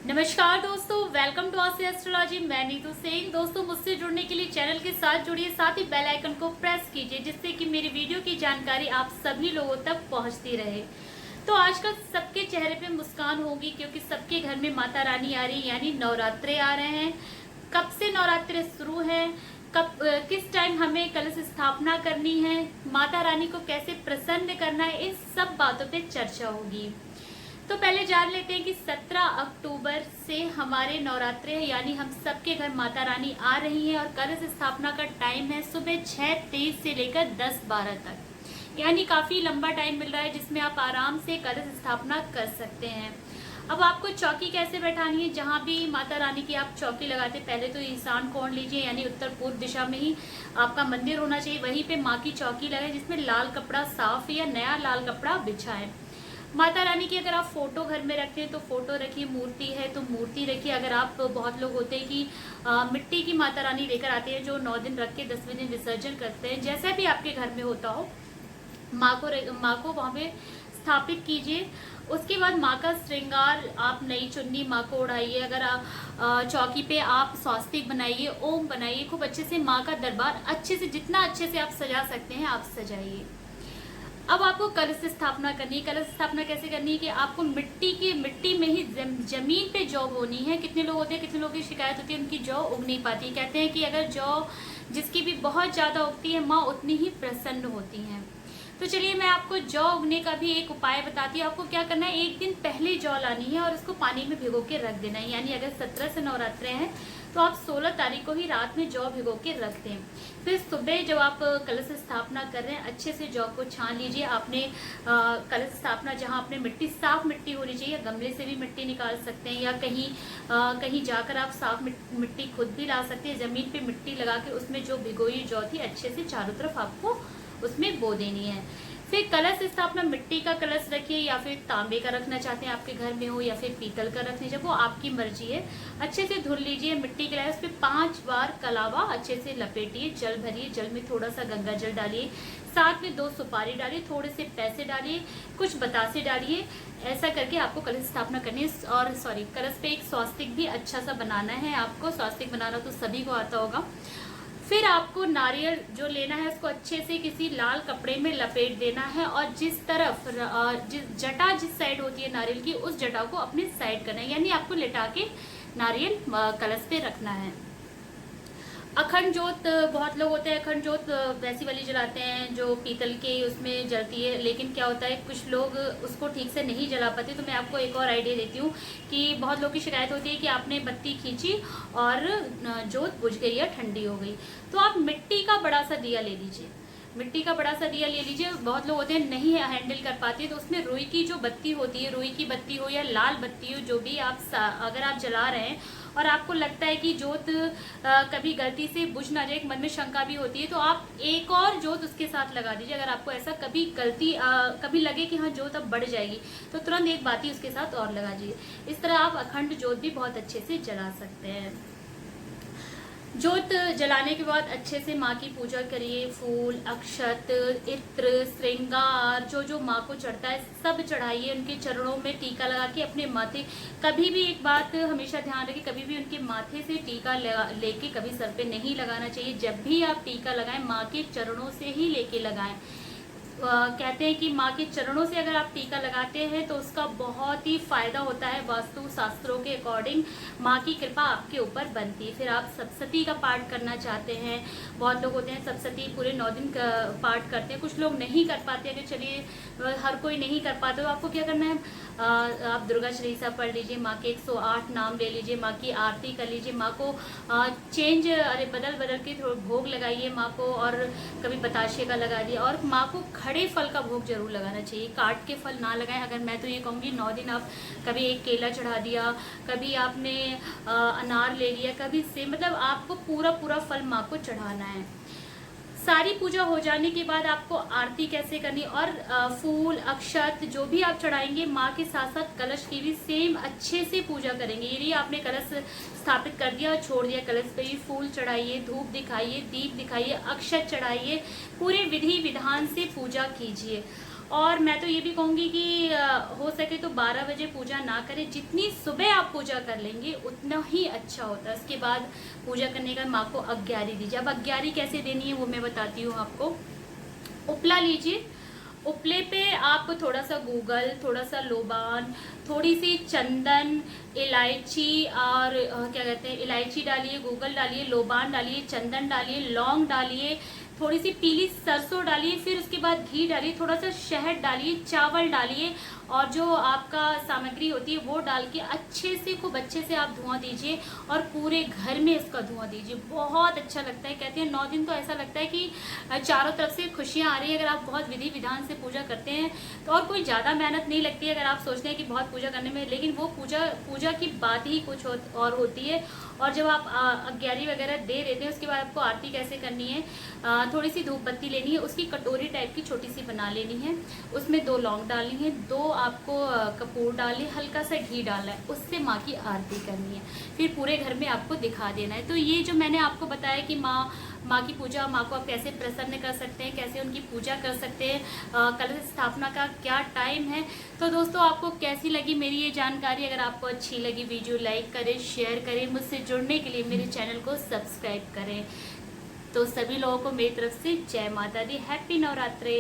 नमस्कार दोस्तों, welcome to Aastha astrology. मैं नीतू सिंह। दोस्तों, मुझसे जुड़ने के लिए चैनल के साथ जुड़िए, साथ ही बेल आइकन को प्रेस कीजिए जिससे कि मेरी वीडियो की जानकारी आप सभी लोगों तक पहुंचती रहे। तो आजकल सबके चेहरे पे मुस्कान होगी क्योंकि सबके घर में माता रानी आ रही है, यानी नवरात्रे आ रहे हैं। कब से नवरात्रे शुरू हैं, कब किस टाइम हमें कलश स्थापना करनी है, माता रानी को कैसे प्रसन्न करना है, इन सब बातों पे चर्चा होगी। तो पहले जान लेते हैं कि 17 अक्टूबर से हमारे नवरात्रे हैं, यानी हम सबके घर माता रानी आ रही हैं और कलश स्थापना का टाइम है सुबह 6:23 से लेकर 10:12 तक, यानी काफी लंबा टाइम मिल रहा है जिसमें आप आराम से कलश स्थापना कर सकते हैं। अब आपको चौकी कैसे बैठानी है, जहाँ भी माता रानी की आप चौकी लगाते, पहले तो ईशान कोण लीजिए, यानी उत्तर पूर्व दिशा में ही आपका मंदिर होना चाहिए। वहीं पे माँ की चौकी लगाए जिसमें लाल कपड़ा साफ या नया लाल कपड़ा बिछाएं। माता रानी की अगर आप फोटो घर में रखें तो फोटो रखिए, मूर्ति है तो मूर्ति रखिए। अगर आप बहुत लोग होते हैं कि मिट्टी की माता रानी लेकर आते हैं जो 9 दिन रख के 10वें दिन विसर्जन करते हैं, जैसा भी आपके घर में होता हो, माँ को वहाँ पे स्थापित कीजिए। उसके बाद माँ का श्रृंगार, आप नई चुन्नी माँ को उड़ाइए। अगर आप चौकी पे आप स्वास्तिक बनाइए, ओम बनाइए, खूब अच्छे से माँ का दरबार अच्छे से, जितना अच्छे से आप सजा सकते हैं आप सजाइए। अब आपको कलश स्थापना करनी है। कलश स्थापना कैसे करनी है कि आपको मिट्टी में ही जमीन पे जौ बोनी है। कितने लोग होते हैं, कितने लोगों की शिकायत होती है उनकी जौ उग नहीं पाती। कहते हैं कि अगर जौ जिसकी भी बहुत ज्यादा उगती है, माँ उतनी ही प्रसन्न होती हैं। तो चलिए मैं आपको जौ उगने का भी एक उपाय बताती हूँ। आपको क्या करना है, एक दिन पहले जौ लानी है और उसको पानी में भिगो के रख देना है। यानी अगर 17 से नवरात्रे हैं तो आप 16 तारीख को ही रात में जौ भिगो के रख दें। फिर सुबह जब आप कलश स्थापना कर रहे हैं, अच्छे से जौ को छान लीजिए। आपने कलश स्थापना जहाँ आपने साफ मिट्टी होनी चाहिए, गमले से भी मिट्टी निकाल सकते हैं या कहीं जाकर आप साफ मिट्टी खुद भी ला सकते हैं। जमीन पे मिट्टी लगा के उसमें जो भिगोई जौ थी अच्छे से चारों तरफ आपको उसमें बो देनी है। फिर कलश स्थापना, मिट्टी का कलश रखिए या फिर तांबे का रखना चाहते हैं आपके घर में हो, या फिर पीतल का रख लीजिए, वो आपकी मर्जी है। अच्छे से धुल लीजिए मिट्टी के कलश पे, 5 बार कलावा अच्छे से लपेटिए, जल भरिए, जल में थोड़ा सा गंगा जल डालिए, साथ में 2 सुपारी डालिए, थोड़े से पैसे डालिए, कुछ बतासे डालिए। ऐसा करके आपको कलश स्थापना करनी है। और कलश पे एक स्वास्तिक भी अच्छा सा बनाना है। आपको स्वास्तिक बनाना तो सभी को आता होगा। फिर आपको नारियल जो लेना है उसको अच्छे से किसी लाल कपड़े में लपेट देना है और जिस तरफ जटा जिस साइड होती है नारियल की, उस जटा को अपने साइड करना है, यानी आपको लेटा के नारियल कलश पे रखना है। अखंड जोत, बहुत लोग होते हैं अखंड जोत वैसी वाली जलाते हैं जो पीतल के उसमें जलती है, लेकिन क्या होता है कुछ लोग उसको ठीक से नहीं जला पाते। तो मैं आपको एक और आइडिया देती हूँ कि बहुत लोग की शिकायत होती है कि आपने बत्ती खींची और जोत बुझ गई या ठंडी हो गई। तो आप मिट्टी का बड़ा सा दिया ले लीजिए, मिट्टी का बड़ा सा दिया ले लीजिए। बहुत लोग होते हैं नहीं हैंडल कर पाते, तो उसमें रुई की जो बत्ती होती है, रुई की बत्ती हो या लाल बत्ती हो, जो भी आप अगर आप जला रहे हैं और आपको लगता है कि जोत कभी गलती से बुझ ना जाए, मन में शंका भी होती है, तो आप एक और जोत उसके साथ लगा दीजिए। अगर आपको ऐसा कभी कभी लगे कि हाँ जोत अब बढ़ जाएगी, तो तुरंत एक बाती उसके साथ और लगा दीजिए। इस तरह आप अखंड जोत भी बहुत अच्छे से जला सकते हैं। जोत जलाने के बाद अच्छे से माँ की पूजा करिए। फूल, अक्षत, इत्र, श्रृंगार जो जो माँ को चढ़ता है सब चढ़ाइए। उनके चरणों में टीका लगा के अपने माथे, कभी भी एक बात हमेशा ध्यान रखें, कभी भी उनके माथे से टीका लेके कभी सर पे नहीं लगाना चाहिए। जब भी आप टीका लगाएं माँ के चरणों से ही लेके लगाएं। कहते हैं कि माँ के चरणों से अगर आप टीका लगाते हैं तो उसका बहुत ही फायदा होता है। वास्तु शास्त्रों के अकॉर्डिंग माँ की कृपा आपके ऊपर बनती है। फिर आप सप्तशती का पाठ करना चाहते हैं, बहुत लोग होते हैं सप्तशती पूरे 9 दिन का पाठ करते हैं, कुछ लोग नहीं कर पाते। अगर चलिए हर कोई नहीं कर पाते तो आपको क्या करना है, आप दुर्गा चालीसा पढ़ लीजिए, माँ के 108 नाम ले लीजिए, माँ की आरती कर लीजिए, माँ को बदल के भोग लगाइए माँ को, और कभी बताशे का लगा दिया। और माँ को खड़े फल का भोग जरूर लगाना चाहिए, काट के फल ना लगाएं। अगर मैं तो ये कहूँगी 9 दिन आप कभी एक केला चढ़ा दिया, कभी आपने अनार ले लिया, कभी से, मतलब आपको पूरा फल माँ को चढ़ाना है। सारी पूजा हो जाने के बाद आपको आरती कैसे करनी, और फूल, अक्षत जो भी आप चढ़ाएंगे माँ के साथ साथ कलश की भी सेम अच्छे से पूजा करेंगे। यदि आपने कलश स्थापित कर दिया और छोड़ दिया, कलश पे भी फूल चढ़ाइए, धूप दिखाइए, दीप दिखाइए, अक्षत चढ़ाइए, पूरे विधि विधान से पूजा कीजिए। और मैं तो ये भी कहूँगी कि हो सके तो 12 बजे पूजा ना करें। जितनी सुबह आप पूजा कर लेंगे उतना ही अच्छा होता है। उसके बाद पूजा करने का माँ को अग्यारी दीजिए। अब अग्यारी कैसे देनी है वो मैं बताती हूँ आपको। उपला लीजिए, उपले पे आप थोड़ा सा गूगल, थोड़ा सा लोबान, थोड़ी सी चंदन, इलायची और क्या कहते हैं, इलायची डालिए, गूगल डालिए, लोबान डालिए, चंदन डालिए, लौंग डालिए, थोड़ी सी पीली सरसों डालिए, फिर उसके बाद घी डालिए, थोड़ा सा शहद डालिए, चावल डालिए और जो आपका सामग्री होती है वो डाल के अच्छे से, खूब अच्छे से आप धुआं दीजिए और पूरे घर में इसका धुआं दीजिए। बहुत अच्छा लगता है। कहते हैं 9 दिन तो ऐसा लगता है कि चारों तरफ से खुशियाँ आ रही है अगर आप बहुत विधि विधान से पूजा करते हैं तो। और कोई ज़्यादा मेहनत नहीं लगती है अगर आप सोचते हैं कि बहुत पूजा करने में, लेकिन वो पूजा की बात ही कुछ और होती है। और जब आप अग्यारी वगैरह दे देते हैं उसके बाद आपको आरती कैसे करनी है, थोड़ी सी धूप बत्ती लेनी है, उसकी कटोरी टाइप की छोटी सी बना लेनी है, उसमें 2 लौंग डालनी है, 2 आपको कपूर डालनी, हल्का सा घी डालना है, उससे माँ की आरती करनी है, फिर पूरे घर में आपको दिखा देना है। तो ये जो मैंने आपको बताया कि माँ की पूजा, माँ को आप कैसे प्रसन्न कर सकते हैं, कैसे उनकी पूजा कर सकते हैं, कलश स्थापना का क्या टाइम है। तो दोस्तों आपको कैसी लगी मेरी ये जानकारी? अगर आपको अच्छी लगी वीडियो लाइक करें, शेयर करें, मुझसे जुड़ने के लिए मेरे चैनल को सब्सक्राइब करें। तो सभी लोगों को मेरी तरफ से जय माता दी, हैप्पी नवरात्रि।